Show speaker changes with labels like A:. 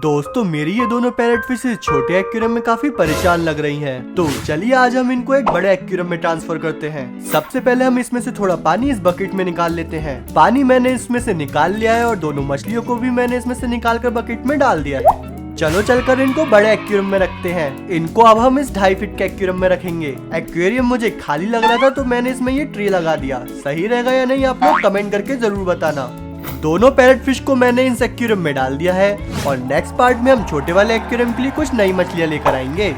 A: दोस्तों मेरी ये दोनों पैरेट फिशेस छोटे एक्वेरियम में काफी परेशान लग रही हैं। तो चलिए आज हम इनको एक बड़े एक्वेरियम में ट्रांसफर करते हैं। सबसे पहले हम इसमें से थोड़ा पानी इस बकेट में निकाल लेते हैं। पानी मैंने इसमें से निकाल लिया है और दोनों मछलियों को भी मैंने इसमें से निकाल कर बकेट में डाल दिया है। चलो चलकर इनको बड़े एक्वेरियम में रखते हैं। इनको अब हम इस 2.5 फीट के एक्वेरियम में रखेंगे। एक्वेरियम मुझे खाली लग रहा था तो मैंने इसमें ये ट्रे लगा दिया। सही रहेगा या नहीं आप लोग कमेंट करके जरूर बताना। दोनों पैरेट फिश को मैंने इस एक्वेरियम में डाल दिया है और नेक्स्ट पार्ट में हम छोटे वाले एक्वेरियम के लिए कुछ नई मछलियां लेकर आएंगे।